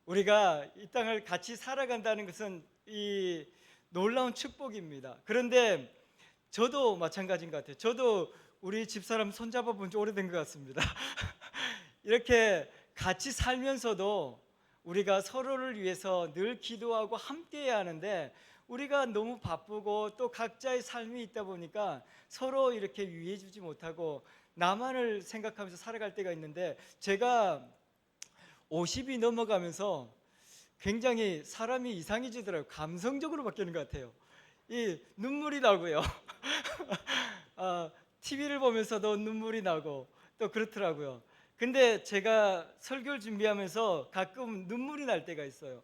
우리가 이 땅을 같이 살아간다는 것은 이 놀라운 축복입니다. 그런데 저도 마찬가지인 것 같아요. 저도 우리 집사람 손잡아 본 지 오래된 것 같습니다. 이렇게 같이 살면서도 우리가 서로를 위해서 늘 기도하고 함께해야 하는데, 우리가 너무 바쁘고 또 각자의 삶이 있다 보니까 서로 이렇게 위해 주지 못하고 나만을 생각하면서 살아갈 때가 있는데, 제가 50이 넘어가면서 굉장히 사람이 이상해지더라고요. 감성적으로 바뀌는 것 같아요. 이 눈물이 나고요. TV를 보면서도 눈물이 나고 또 그렇더라고요. 근데 제가 설교를 준비하면서 가끔 눈물이 날 때가 있어요.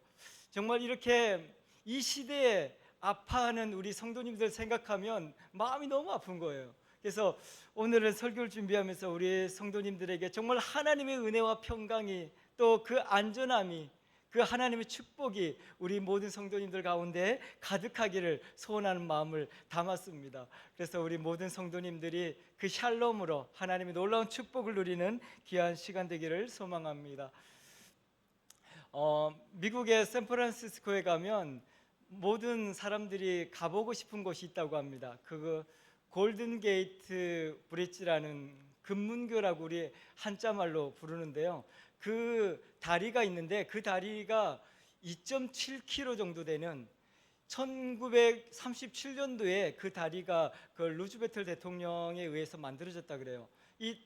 정말 이렇게 이 시대에 아파하는 우리 성도님들 생각하면 마음이 너무 아픈 거예요. 그래서 오늘은 설교를 준비하면서 우리 성도님들에게 정말 하나님의 은혜와 평강이, 또 그 안전함이, 그 하나님의 축복이 우리 모든 성도님들 가운데 가득하기를 소원하는 마음을 담았습니다. 그래서 우리 모든 성도님들이 그 샬롬으로 하나님의 놀라운 축복을 누리는 귀한 시간 되기를 소망합니다. 미국의 샌프란시스코에 가면 모든 사람들이 가보고 싶은 곳이 있다고 합니다. 그 골든 게이트 브릿지라는 금문교라고 우리 한자말로 부르는데요. 그 다리가 있는데, 그 다리가 2.7km 정도 되는, 1937년도에 그 다리가 그 루즈베트 대통령에 의해서 만들어졌다 그래요. 이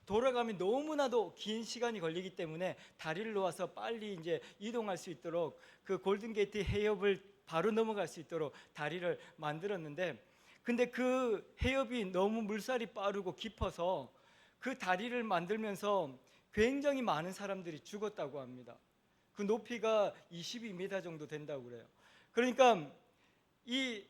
돌아가면 너무나도 긴 시간이 걸리기 때문에 다리를 놓아서 빨리 이제 이동할 수 있도록, 그 골든게이트 해협을 바로 넘어갈 수 있도록 다리를 만들었는데, 근데 그 해협이 너무 물살이 빠르고 깊어서 그 다리를 만들면서 굉장히 많은 사람들이 죽었다고 합니다. 그 높이가 22m 정도 된다고 그래요. 그러니까 이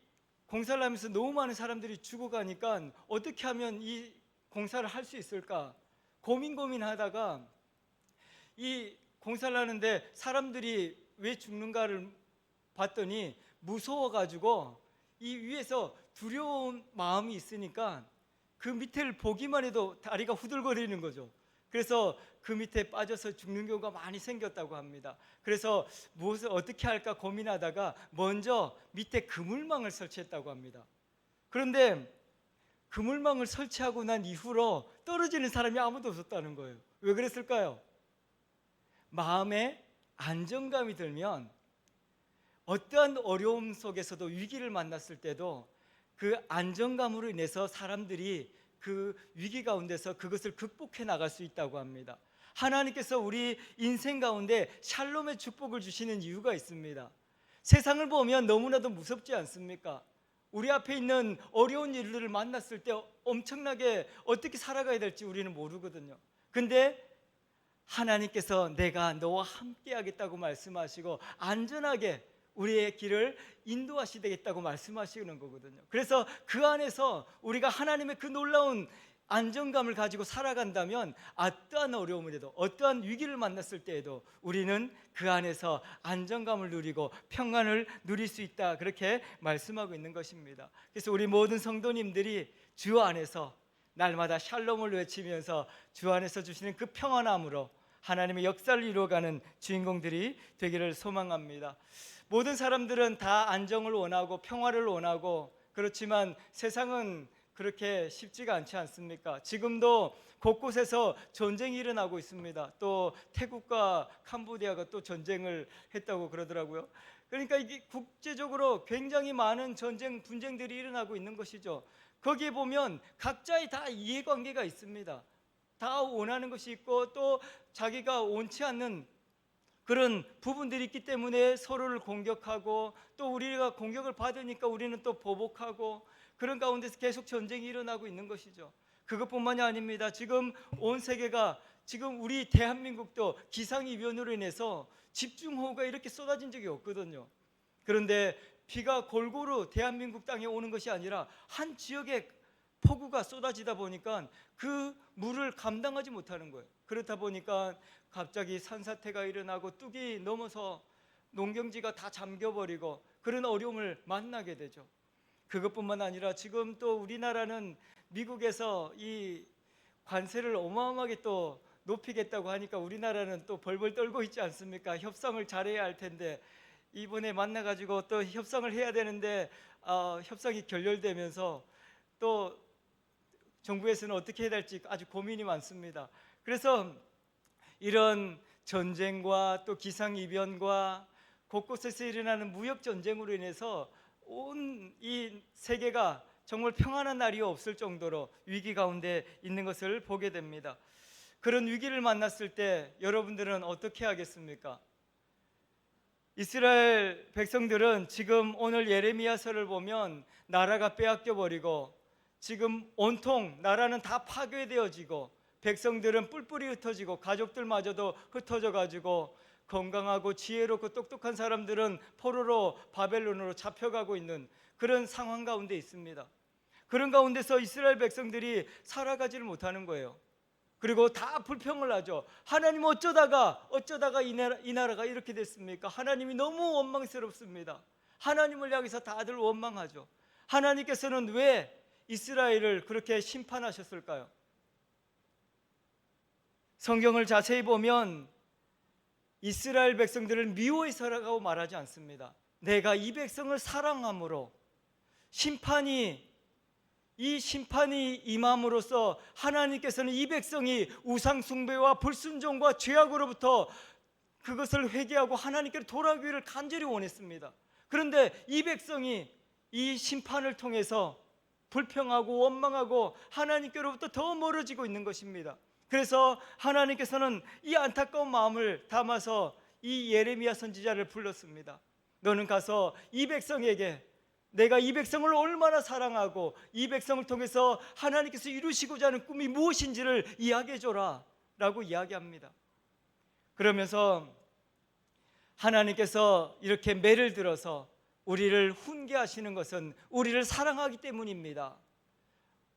공사를 하면서 너무 많은 사람들이 죽어가니까 어떻게 하면 이 공사를 할 수 있을까 고민하다가, 이 공사를 하는데 사람들이 왜 죽는가를 봤더니 무서워가지고 이 위에서 두려운 마음이 있으니까 그 밑을 보기만 해도 다리가 후들거리는 거죠. 그래서 그 밑에 빠져서 죽는 경우가 많이 생겼다고 합니다. 그래서 무엇을 어떻게 할까 고민하다가 먼저 밑에 그물망을 설치했다고 합니다. 그런데 그물망을 설치하고 난 이후로 떨어지는 사람이 아무도 없었다는 거예요. 왜 그랬을까요? 마음에 안정감이 들면 어떠한 어려움 속에서도, 위기를 만났을 때도 그 안정감으로 인해서 사람들이 그 위기 가운데서 그것을 극복해 나갈 수 있다고 합니다. 하나님께서 우리 인생 가운데 샬롬의 축복을 주시는 이유가 있습니다. 세상을 보면 너무나도 무섭지 않습니까? 우리 앞에 있는 어려운 일들을 만났을 때 엄청나게 어떻게 살아가야 될지 우리는 모르거든요. 근데 하나님께서 내가 너와 함께 하겠다고 말씀하시고 안전하게 우리의 길을 인도하시겠다고 말씀하시는 거거든요. 그래서 그 안에서 우리가 하나님의 그 놀라운 안정감을 가지고 살아간다면 어떠한 어려움에도, 어떠한 위기를 만났을 때에도 우리는 그 안에서 안정감을 누리고 평안을 누릴 수 있다, 그렇게 말씀하고 있는 것입니다. 그래서 우리 모든 성도님들이 주 안에서 날마다 샬롬을 외치면서 주 안에서 주시는 그 평안함으로 하나님의 역사를 이루어가는 주인공들이 되기를 소망합니다. 모든 사람들은 다 안정을 원하고 평화를 원하고, 그렇지만 세상은 그렇게 쉽지가 않지 않습니까? 지금도 곳곳에서 전쟁이 일어나고 있습니다. 또 태국과 캄보디아가 또 전쟁을 했다고 그러더라고요. 그러니까 이게 국제적으로 굉장히 많은 전쟁, 분쟁들이 일어나고 있는 것이죠. 거기에 보면 각자의 다 이해관계가 있습니다. 다 원하는 것이 있고 또 자기가 원치 않는 그런 부분들이 있기 때문에 서로를 공격하고, 또 우리가 공격을 받으니까 우리는 또 보복하고, 그런 가운데서 계속 전쟁이 일어나고 있는 것이죠. 그것뿐만이 아닙니다. 지금 온 세계가, 지금 우리 대한민국도 기상이변으로 인해서 집중호우가 이렇게 쏟아진 적이 없거든요. 그런데 비가 골고루 대한민국 땅에 오는 것이 아니라 한 지역에 폭우가 쏟아지다 보니까 그 물을 감당하지 못하는 거예요. 그렇다 보니까 갑자기 산사태가 일어나고 뚝이 넘어서 농경지가 다 잠겨버리고 그런 어려움을 만나게 되죠. 그것뿐만 아니라 지금 또 우리나라는 미국에서 이 관세를 어마어마하게 또 높이겠다고 하니까 우리나라는 또 벌벌 떨고 있지 않습니까? 협상을 잘해야 할 텐데 이번에 만나가지고 또 협상을 해야 되는데 협상이 결렬되면서 또 정부에서는 어떻게 해야 될지 아주 고민이 많습니다. 그래서 이런 전쟁과 또 기상이변과 곳곳에서 일어나는 무역 전쟁으로 인해서 온 이 세계가 정말 평안한 날이 없을 정도로 위기 가운데 있는 것을 보게 됩니다. 그런 위기를 만났을 때 여러분들은 어떻게 하겠습니까? 이스라엘 백성들은 지금 오늘 예레미야서를 보면 나라가 빼앗겨 버리고 지금 온통 나라는 다 파괴되어지고 백성들은 뿔뿔이 흩어지고 가족들마저도 흩어져 가지고 건강하고 지혜롭고 똑똑한 사람들은 포로로 바벨론으로 잡혀가고 있는 그런 상황 가운데 있습니다. 그런 가운데서 이스라엘 백성들이 살아가지를 못하는 거예요. 그리고 다 불평을 하죠. 하나님 어쩌다가 이 나라가 이렇게 됐습니까? 하나님이 너무 원망스럽습니다. 하나님을 향해서 다들 원망하죠. 하나님께서는 왜 이스라엘을 그렇게 심판하셨을까요? 성경을 자세히 보면 이스라엘 백성들을 미워해서라고 말하지 않습니다. 내가 이 백성을 사랑함으로 이 심판이 임함으로써 하나님께서는 이 백성이 우상 숭배와 불순종과 죄악으로부터 그것을 회개하고 하나님께로 돌아오기를 간절히 원했습니다. 그런데 이 백성이 이 심판을 통해서 불평하고 원망하고 하나님께로부터 더 멀어지고 있는 것입니다. 그래서 하나님께서는 이 안타까운 마음을 담아서 이 예레미야 선지자를 불렀습니다. 너는 가서 이 백성에게 내가 이 백성을 얼마나 사랑하고 이 백성을 통해서 하나님께서 이루시고자 하는 꿈이 무엇인지를 이야기해 줘라 라고 이야기합니다. 그러면서 하나님께서 이렇게 매를 들어서 우리를 훈계하시는 것은 우리를 사랑하기 때문입니다.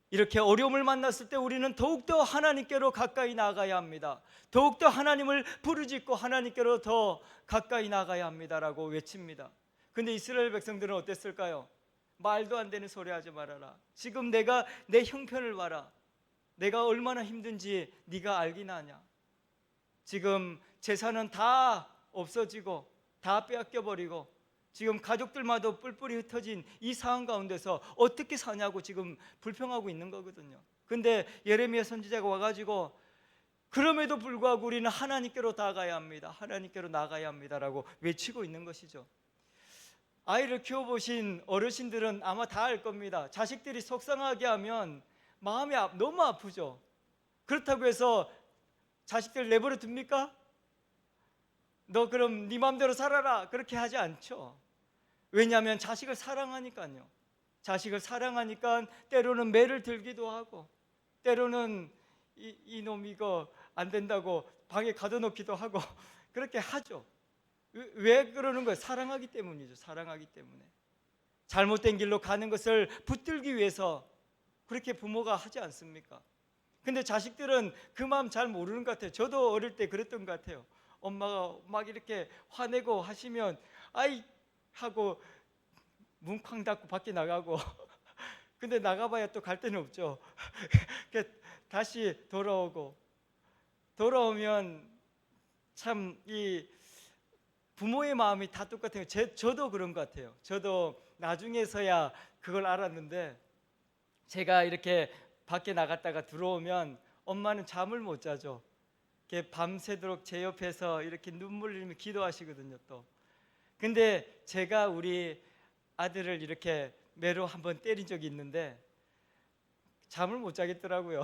이렇게 어려움을 만났을 때 우리는 더욱더 하나님께로 가까이 나가야 합니다. 더욱더 하나님을 부르짖고 하나님께로 더 가까이 나가야 합니다라고 외칩니다. 근데 이스라엘 백성들은 어땠을까요? 말도 안 되는 소리 하지 말아라. 지금 내가 내 형편을 봐라. 내가 얼마나 힘든지 네가 알기나 하냐. 지금 재산은 다 없어지고 다 빼앗겨버리고 지금 가족들마다 뿔뿔이 흩어진 이 상황 가운데서 어떻게 사냐고 지금 불평하고 있는 거거든요. 근데 예레미야 선지자가 와가지고 그럼에도 불구하고 우리는 하나님께로 나가야 합니다. 하나님께로 나가야 합니다라고 외치고 있는 것이죠. 아이를 키워보신 어르신들은 아마 다 알 겁니다. 자식들이 속상하게 하면 마음이 너무 아프죠. 그렇다고 해서 자식들 내버려 둡니까? 너 그럼 네 마음대로 살아라 그렇게 하지 않죠. 왜냐하면 자식을 사랑하니까요. 자식을 사랑하니까 때로는 매를 들기도 하고 때로는 이놈 이거 안 된다고 방에 가둬놓기도 하고 그렇게 하죠. 왜 그러는 거예요? 사랑하기 때문이죠. 사랑하기 때문에 잘못된 길로 가는 것을 붙들기 위해서 그렇게 부모가 하지 않습니까? 근데 자식들은 그 마음 잘 모르는 것 같아요. 저도 어릴 때 그랬던 것 같아요. 엄마가 막 이렇게 화내고 하시면 아이 하고 문 쾅 닫고 밖에 나가고 근데 나가봐야 또 갈 데는 없죠. 다시 돌아오면 참 이 부모의 마음이 다 똑같아요. 저도 그런 것 같아요. 저도 나중에서야 그걸 알았는데 제가 이렇게 밖에 나갔다가 들어오면 엄마는 잠을 못 자죠. 밤새도록 제 옆에서 이렇게 눈물 흘리며 기도하시거든요. 또 근데 제가 우리 아들을 이렇게 매로 한번 때린 적이 있는데 잠을 못 자겠더라고요.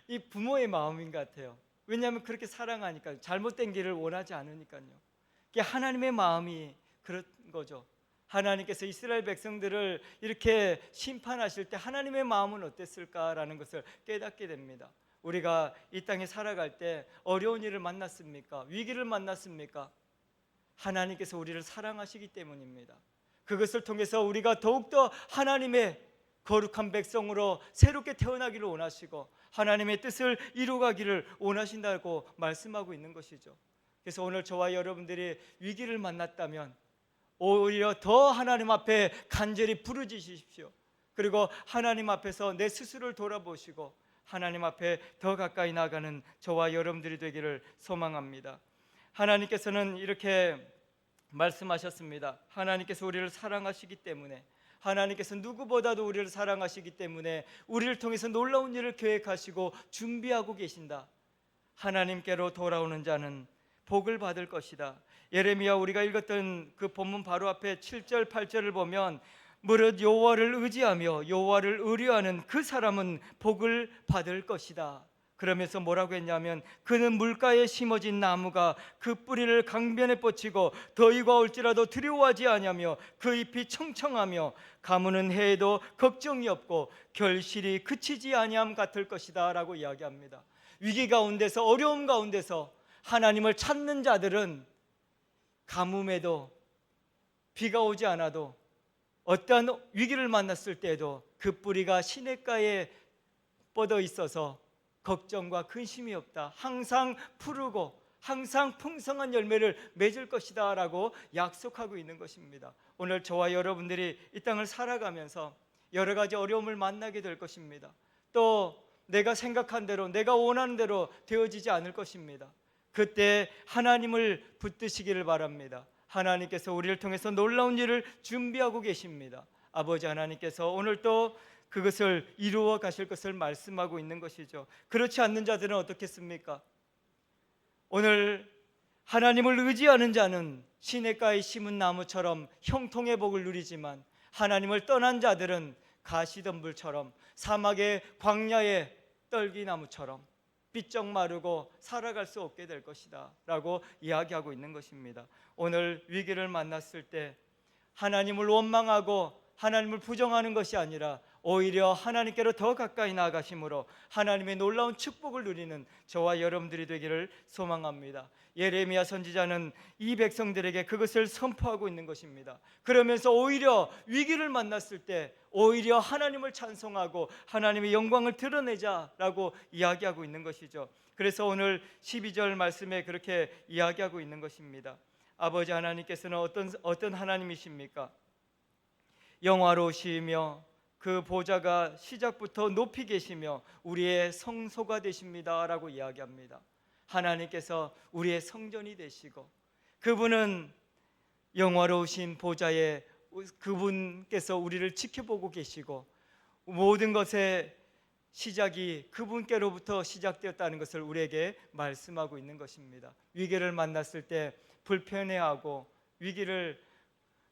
이 부모의 마음인 것 같아요. 왜냐하면 그렇게 사랑하니까요. 잘못된 길을 원하지 않으니까요. 하나님의 마음이 그런 거죠. 하나님께서 이스라엘 백성들을 이렇게 심판하실 때 하나님의 마음은 어땠을까라는 것을 깨닫게 됩니다. 우리가 이 땅에 살아갈 때 어려운 일을 만났습니까? 위기를 만났습니까? 하나님께서 우리를 사랑하시기 때문입니다. 그것을 통해서 우리가 더욱더 하나님의 거룩한 백성으로 새롭게 태어나기를 원하시고 하나님의 뜻을 이루가기를 원하신다고 말씀하고 있는 것이죠. 그래서 오늘 저와 여러분들이 위기를 만났다면 오히려 더 하나님 앞에 간절히 부르짖으십시오. 그리고 하나님 앞에서 내 스스로를 돌아보시고 하나님 앞에 더 가까이 나가는 저와 여러분들이 되기를 소망합니다. 하나님께서는 이렇게 말씀하셨습니다. 하나님께서 우리를 사랑하시기 때문에, 하나님께서 누구보다도 우리를 사랑하시기 때문에 우리를 통해서 놀라운 일을 계획하시고 준비하고 계신다. 하나님께로 돌아오는 자는 복을 받을 것이다. 예레미야 우리가 읽었던 그 본문 바로 앞에 7절 8절을 보면 무릇 여호와를 의지하며 여호와를 의뢰하는 그 사람은 복을 받을 것이다. 그러면서 뭐라고 했냐면 그는 물가에 심어진 나무가 그 뿌리를 강변에 뻗치고 더위가 올지라도 두려워하지 아니하며 그 잎이 청청하며 가무는 해에도 걱정이 없고 결실이 그치지 아니함 같을 것이다 라고 이야기합니다. 위기 가운데서, 어려움 가운데서 하나님을 찾는 자들은 가뭄에도, 비가 오지 않아도, 어떠한 위기를 만났을 때에도 그 뿌리가 시냇가에 뻗어 있어서 걱정과 근심이 없다. 항상 푸르고 항상 풍성한 열매를 맺을 것이다 라고 약속하고 있는 것입니다. 오늘 저와 여러분들이 이 땅을 살아가면서 여러 가지 어려움을 만나게 될 것입니다. 또 내가 생각한 대로, 내가 원하는 대로 되어지지 않을 것입니다. 그때 하나님을 붙드시기를 바랍니다. 하나님께서 우리를 통해서 놀라운 일을 준비하고 계십니다. 아버지 하나님께서 오늘 또 그것을 이루어 가실 것을 말씀하고 있는 것이죠. 그렇지 않는 자들은 어떻겠습니까? 오늘 하나님을 의지하는 자는 시냇가에 심은 나무처럼 형통의 복을 누리지만 하나님을 떠난 자들은 가시덤불처럼 사막의 광야의 떨기나무처럼 삐쩍 마르고 살아갈 수 없게 될 것이다 라고 이야기하고 있는 것입니다. 오늘 위기를 만났을 때 하나님을 원망하고 하나님을 부정하는 것이 아니라 오히려 하나님께로 더 가까이 나아가심으로 하나님의 놀라운 축복을 누리는 저와 여러분들이 되기를 소망합니다. 예레미야 선지자는 이 백성들에게 그것을 선포하고 있는 것입니다. 그러면서 오히려 위기를 만났을 때 오히려 하나님을 찬송하고 하나님의 영광을 드러내자라고 이야기하고 있는 것이죠. 그래서 오늘 12절 말씀에 그렇게 이야기하고 있는 것입니다. 아버지 하나님께서는 어떤 하나님이십니까? 영화로우시며 그 보좌가 시작부터 높이 계시며 우리의 성소가 되십니다 라고 이야기합니다. 하나님께서 우리의 성전이 되시고 그분은 영화로우신 보좌에 그분께서 우리를 지켜보고 계시고 모든 것의 시작이 그분께로부터 시작되었다는 것을 우리에게 말씀하고 있는 것입니다. 위기를 만났을 때 불편해하고 위기를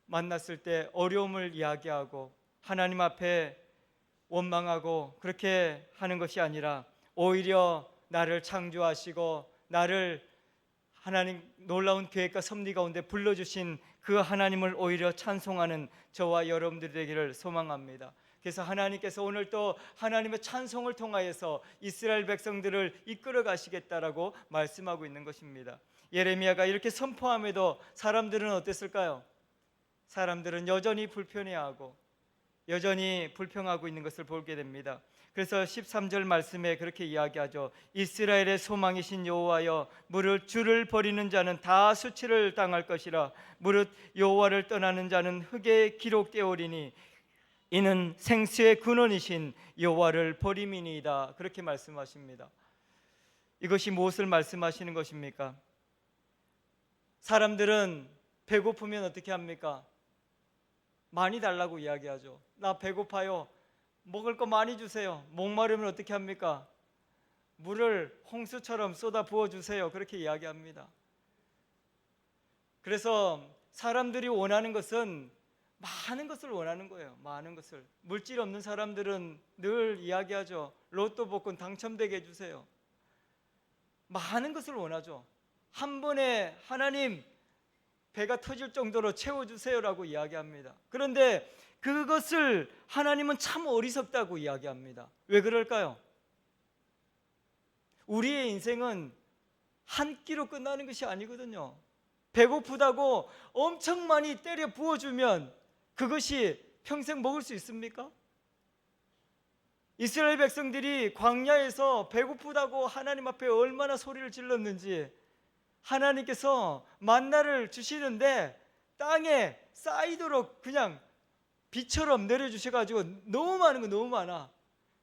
만났을 때 어려움을 이야기하고 하나님 앞에 원망하고 그렇게 하는 것이 아니라 오히려 나를 창조하시고 나를 하나님 놀라운 계획과 섭리 가운데 불러주신 그 하나님을 오히려 찬송하는 저와 여러분들이 되기를 소망합니다. 그래서 하나님께서 오늘 또 하나님의 찬송을 통하여서 이스라엘 백성들을 이끌어 가시겠다라고 말씀하고 있는 것입니다. 예레미야가 이렇게 선포함에도 사람들은 어땠을까요? 사람들은 여전히 불편해하고 여전히 불평하고 있는 것을 보게 됩니다. 그래서 13절 말씀에 그렇게 이야기하죠. 이스라엘의 소망이신 여호와여, 무릇 주를 버리는 자는 다 수치를 당할 것이라. 무릇 여호와를 떠나는 자는 흙에 기록되오리니 이는 생수의 근원이신 여호와를 버림이니이다. 그렇게 말씀하십니다. 이것이 무엇을 말씀하시는 것입니까? 사람들은 배고프면 어떻게 합니까? 많이 달라고 이야기하죠. 나 배고파요. 먹을 거 많이 주세요. 목마르면 어떻게 합니까? 물을 홍수처럼 쏟아 부어주세요. 그렇게 이야기합니다. 그래서 사람들이 원하는 것은 많은 것을 원하는 거예요. 많은 것을. 물질 없는 사람들은 늘 이야기하죠. 로또 복권 당첨되게 해주세요. 많은 것을 원하죠. 한 번에 하나님 배가 터질 정도로 채워주세요라고 이야기합니다. 그런데 그것을 하나님은 참 어리석다고 이야기합니다. 왜 그럴까요? 우리의 인생은 한 끼로 끝나는 것이 아니거든요. 배고프다고 엄청 많이 때려 부어주면 그것이 평생 먹을 수 있습니까? 이스라엘 백성들이 광야에서 배고프다고 하나님 앞에 얼마나 소리를 질렀는지, 하나님께서 만나를 주시는데 땅에 쌓이도록 그냥 비처럼 내려주셔가지고 너무 많은 거 너무 많아.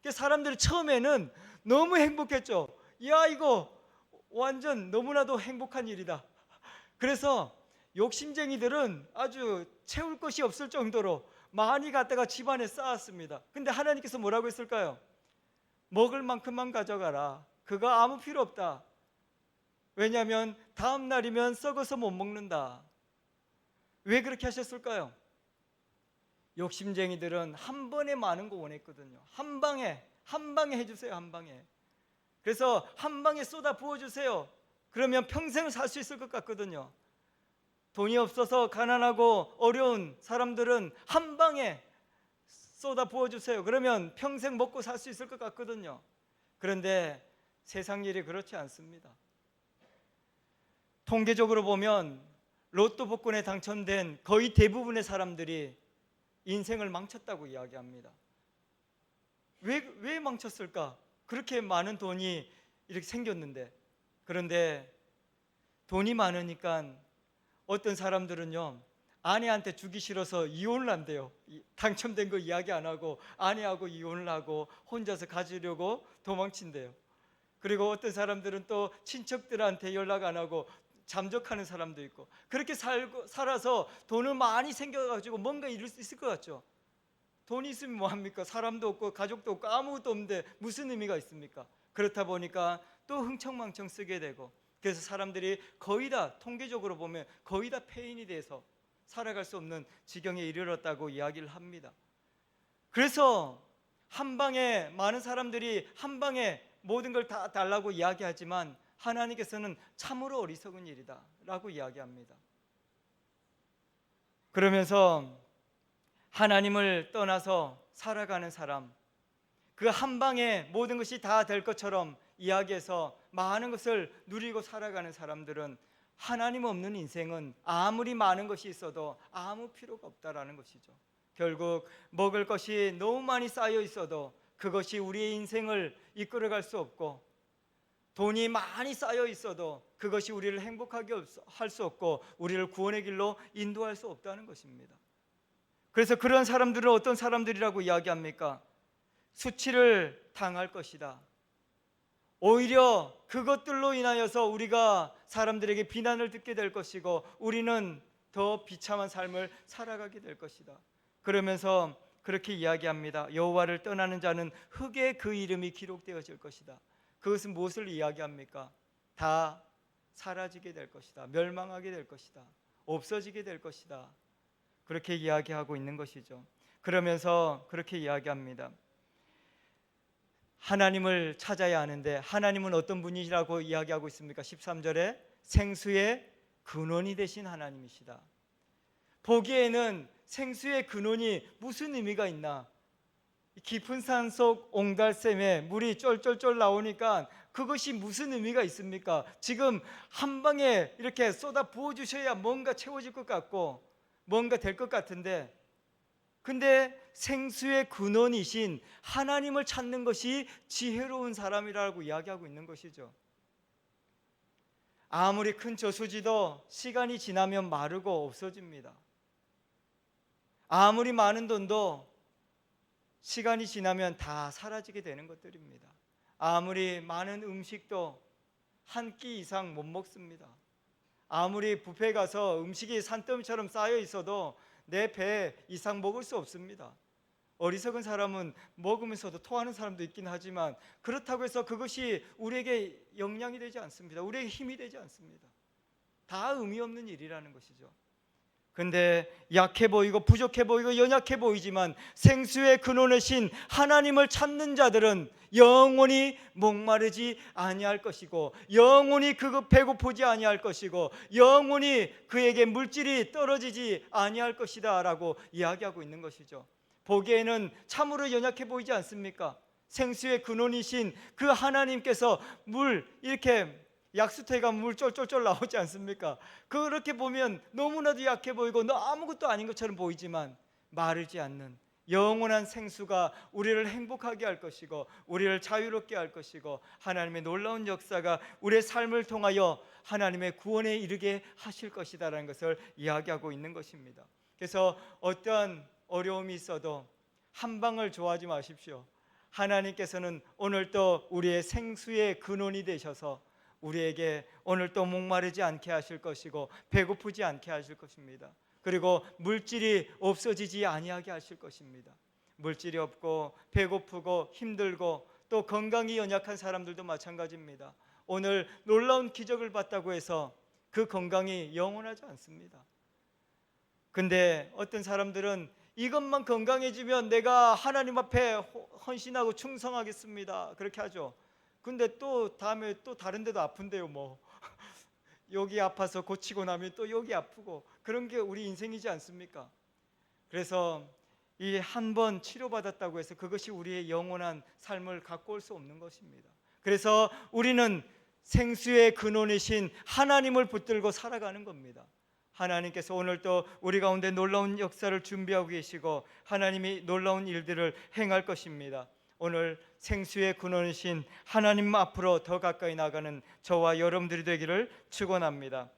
그래서 사람들이 처음에는 너무 행복했죠. 야, 이거 완전 너무나도 행복한 일이다. 그래서 욕심쟁이들은 아주 채울 것이 없을 정도로 많이 갖다가 집안에 쌓았습니다. 근데 하나님께서 뭐라고 했을까요? 먹을 만큼만 가져가라. 그거 아무 필요 없다. 왜냐하면 다음 날이면 썩어서 못 먹는다. 왜 그렇게 하셨을까요? 욕심쟁이들은 한 번에 많은 거 원했거든요. 한 방에 해주세요. 한 방에. 그래서 한 방에 쏟아 부어주세요. 그러면 평생을 살 수 있을 것 같거든요. 돈이 없어서 가난하고 어려운 사람들은 한 방에 쏟아 부어주세요. 그러면 평생 먹고 살 수 있을 것 같거든요. 그런데 세상 일이 그렇지 않습니다. 통계적으로 보면 로또 복권에 당첨된 거의 대부분의 사람들이 인생을 망쳤다고 이야기합니다. 왜 망쳤을까? 그렇게 많은 돈이 이렇게 생겼는데. 그런데 돈이 많으니까 어떤 사람들은요, 아내한테 주기 싫어서 이혼을 한대요. 당첨된 거 이야기 안 하고 아내하고 이혼을 하고 혼자서 가지려고 도망친대요. 그리고 어떤 사람들은 또 친척들한테 연락 안 하고 잠적하는 사람도 있고, 그렇게 살아서 돈을 많이 생겨가지고 뭔가 이룰 수 있을 것 같죠. 돈이 있으면 뭐합니까? 사람도 없고 가족도 없고 아무것도 없는데 무슨 의미가 있습니까? 그렇다 보니까 또 흥청망청 쓰게 되고, 그래서 사람들이 거의 다 통계적으로 보면 거의 다 폐인이 돼서 살아갈 수 없는 지경에 이르렀다고 이야기를 합니다. 그래서 한 방에 많은 사람들이 한 방에 모든 걸 다 달라고 이야기하지만 하나님께서는 참으로 어리석은 일이다 라고 이야기합니다. 그러면서 하나님을 떠나서 살아가는 사람, 그 한 방에 모든 것이 다 될 것처럼 이야기해서 많은 것을 누리고 살아가는 사람들은 하나님 없는 인생은 아무리 많은 것이 있어도 아무 필요가 없다라는 것이죠. 결국 먹을 것이 너무 많이 쌓여 있어도 그것이 우리의 인생을 이끌어갈 수 없고, 돈이 많이 쌓여 있어도 그것이 우리를 행복하게 할 수 없고 우리를 구원의 길로 인도할 수 없다는 것입니다. 그래서 그런 사람들은 어떤 사람들이라고 이야기합니까? 수치를 당할 것이다. 오히려 그것들로 인하여서 우리가 사람들에게 비난을 듣게 될 것이고 우리는 더 비참한 삶을 살아가게 될 것이다. 그러면서 그렇게 이야기합니다. 여호와를 떠나는 자는 흙에 그 이름이 기록되어질 것이다. 그것은 무엇을 이야기합니까? 다 사라지게 될 것이다. 멸망하게 될 것이다. 없어지게 될 것이다. 그렇게 이야기하고 있는 것이죠. 그러면서 그렇게 이야기합니다. 하나님을 찾아야 하는데 하나님은 어떤 분이시라고 이야기하고 있습니까? 13절에 생수의 근원이 되신 하나님이시다. 보기에는 생수의 근원이 무슨 의미가 있나? 깊은 산속 옹달샘에 물이 쫄쫄쫄 나오니까 그것이 무슨 의미가 있습니까? 지금 한 방에 이렇게 쏟아 부어주셔야 뭔가 채워질 것 같고 뭔가 될 것 같은데, 근데 생수의 근원이신 하나님을 찾는 것이 지혜로운 사람이라고 이야기하고 있는 것이죠. 아무리 큰 저수지도 시간이 지나면 마르고 없어집니다. 아무리 많은 돈도 시간이 지나면 다 사라지게 되는 것들입니다. 아무리 많은 음식도 한 끼 이상 못 먹습니다. 아무리 뷔페 가서 음식이 산더미처럼 쌓여 있어도 내 배 이상 먹을 수 없습니다. 어리석은 사람은 먹으면서도 토하는 사람도 있긴 하지만 그렇다고 해서 그것이 우리에게 영향이 되지 않습니다. 우리에게 힘이 되지 않습니다. 다 의미 없는 일이라는 것이죠. 근데 약해 보이고 부족해 보이고 연약해 보이지만 생수의 근원이신 하나님을 찾는 자들은 영원히 목마르지 아니할 것이고 영원히 그거 배고프지 아니할 것이고 영원히 그에게 물질이 떨어지지 아니할 것이다 라고 이야기하고 있는 것이죠. 보기에는 참으로 연약해 보이지 않습니까? 생수의 근원이신 그 하나님께서 물 이렇게 약수터에 가면 물 쫄쫄쫄 나오지 않습니까? 그렇게 보면 너무나도 약해 보이고 너 아무것도 아닌 것처럼 보이지만 마르지 않는 영원한 생수가 우리를 행복하게 할 것이고 우리를 자유롭게 할 것이고 하나님의 놀라운 역사가 우리의 삶을 통하여 하나님의 구원에 이르게 하실 것이다라는 것을 이야기하고 있는 것입니다. 그래서 어떠한 어려움이 있어도 한 방을 좋아하지 마십시오. 하나님께서는 오늘 또 우리의 생수의 근원이 되셔서 우리에게 오늘 또 목마르지 않게 하실 것이고 배고프지 않게 하실 것입니다. 그리고 물질이 없어지지 아니하게 하실 것입니다. 물질이 없고 배고프고 힘들고 또 건강이 연약한 사람들도 마찬가지입니다. 오늘 놀라운 기적을 봤다고 해서 그 건강이 영원하지 않습니다. 근데 어떤 사람들은 이것만 건강해지면 내가 하나님 앞에 헌신하고 충성하겠습니다, 그렇게 하죠. 근데 또 다음에 또 다른 데도 아픈데요. 뭐 여기 아파서 고치고 나면 또 여기 아프고, 그런 게 우리 인생이지 않습니까? 그래서 이 한 번 치료받았다고 해서 그것이 우리의 영원한 삶을 갖고 올 수 없는 것입니다. 그래서 우리는 생수의 근원이신 하나님을 붙들고 살아가는 겁니다. 하나님께서 오늘 또 우리 가운데 놀라운 역사를 준비하고 계시고 하나님이 놀라운 일들을 행할 것입니다. 오늘 생수의 근원이신 하나님 앞으로 더 가까이 나가는 저와 여러분들이 되기를 축원합니다.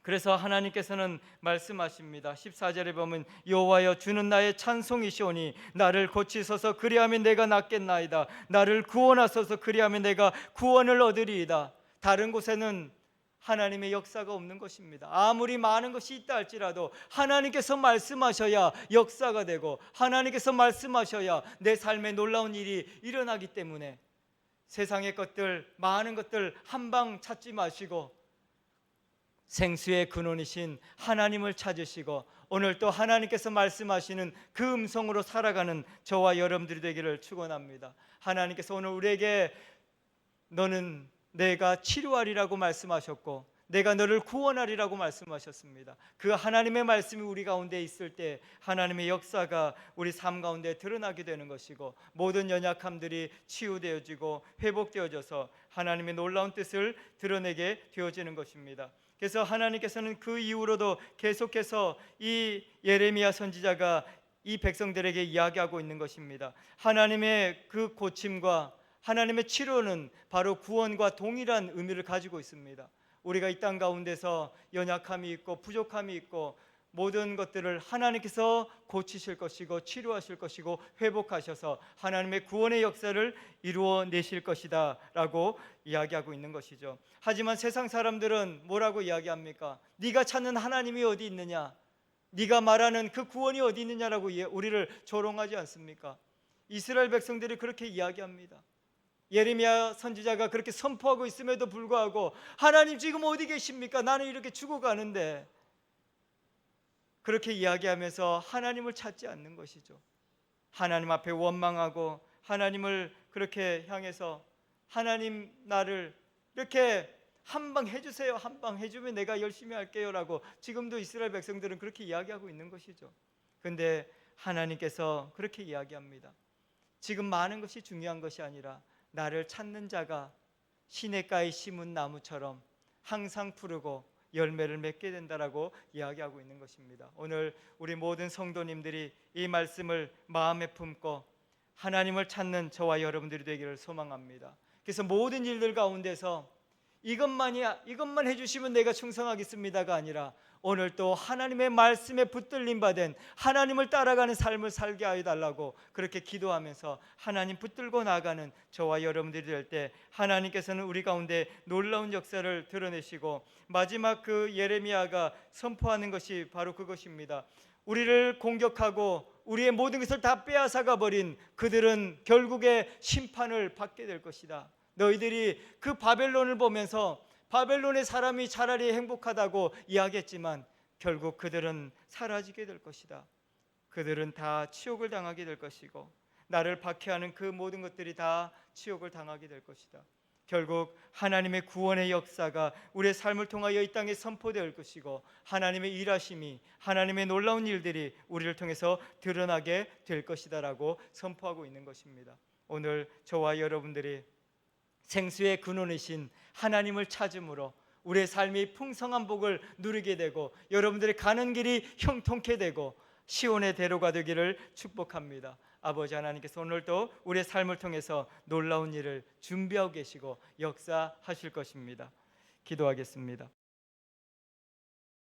그래서 하나님께서는 말씀하십니다. 14절에 보면 여호와여 주는 나의 찬송이시오니 나를 고치소서 그리하면 내가 낫겠나이다. 나를 구원하소서 그리하면 내가 구원을 얻으리이다. 다른 곳에는 하나님의 역사가 없는 것입니다. 아무리 많은 것이 있다 할지라도 하나님께서 말씀하셔야 역사가 되고 하나님께서 말씀하셔야 내 삶에 놀라운 일이 일어나기 때문에 세상의 것들, 많은 것들 한방 찾지 마시고 생수의 근원이신 하나님을 찾으시고 오늘 또 하나님께서 말씀하시는 그 음성으로 살아가는 저와 여러분들이 되기를 축원합니다. 하나님께서 오늘 우리에게 너는 내가 치료하리라고 말씀하셨고 내가 너를 구원하리라고 말씀하셨습니다. 그 하나님의 말씀이 우리 가운데 있을 때 하나님의 역사가 우리 삶 가운데 드러나게 되는 것이고 모든 연약함들이 치유되어지고 회복되어져서 하나님의 놀라운 뜻을 드러내게 되어지는 것입니다. 그래서 하나님께서는 그 이후로도 계속해서 이 예레미야 선지자가 이 백성들에게 이야기하고 있는 것입니다. 하나님의 그 고침과 하나님의 치료는 바로 구원과 동일한 의미를 가지고 있습니다. 우리가 이 땅 가운데서 연약함이 있고 부족함이 있고 모든 것들을 하나님께서 고치실 것이고 치료하실 것이고 회복하셔서 하나님의 구원의 역사를 이루어내실 것이다 라고 이야기하고 있는 것이죠. 하지만 세상 사람들은 뭐라고 이야기합니까? 네가 찾는 하나님이 어디 있느냐, 네가 말하는 그 구원이 어디 있느냐라고 우리를 조롱하지 않습니까? 이스라엘 백성들이 그렇게 이야기합니다. 예레미야 선지자가 그렇게 선포하고 있음에도 불구하고 하나님 지금 어디 계십니까? 나는 이렇게 죽어가는데, 그렇게 이야기하면서 하나님을 찾지 않는 것이죠. 하나님 앞에 원망하고 하나님을 그렇게 향해서 하나님 나를 이렇게 한방 해주세요, 한방 해주면 내가 열심히 할게요 라고 지금도 이스라엘 백성들은 그렇게 이야기하고 있는 것이죠. 그런데 하나님께서 그렇게 이야기합니다. 지금 많은 것이 중요한 것이 아니라 나를 찾는 자가 시냇가에 심은 나무처럼 항상 푸르고 열매를 맺게 된다라고 이야기하고 있는 것입니다. 오늘 우리 모든 성도님들이 이 말씀을 마음에 품고 하나님을 찾는 저와 여러분들이 되기를 소망합니다. 그래서 모든 일들 가운데서 이것만 해주시면 내가 충성하겠습니다가 아니라 오늘 또 하나님의 말씀에 붙들림 받은 하나님을 따라가는 삶을 살게 하여 달라고 그렇게 기도하면서 하나님 붙들고 나가는 저와 여러분들이 될 때 하나님께서는 우리 가운데 놀라운 역사를 드러내시고 마지막 그 예레미야가 선포하는 것이 바로 그것입니다. 우리를 공격하고 우리의 모든 것을 다 빼앗아가 버린 그들은 결국에 심판을 받게 될 것이다. 너희들이 그 바벨론을 보면서 바벨론의 사람이 차라리 행복하다고 이야기했지만 결국 그들은 사라지게 될 것이다. 그들은 다 치욕을 당하게 될 것이고 나를 박해하는 그 모든 것들이 다 치욕을 당하게 될 것이다. 결국 하나님의 구원의 역사가 우리의 삶을 통하여 이 땅에 선포될 것이고 하나님의 일하심이, 하나님의 놀라운 일들이 우리를 통해서 드러나게 될 것이다라고 선포하고 있는 것입니다. 오늘 저와 여러분들이 생수의 근원이신 하나님을 찾음으로 우리의 삶이 풍성한 복을 누리게 되고 여러분들의 가는 길이 형통케 되고 시온의 대로가 되기를 축복합니다. 아버지 하나님께서 오늘도 우리의 삶을 통해서 놀라운 일을 준비하고 계시고 역사하실 것입니다. 기도하겠습니다.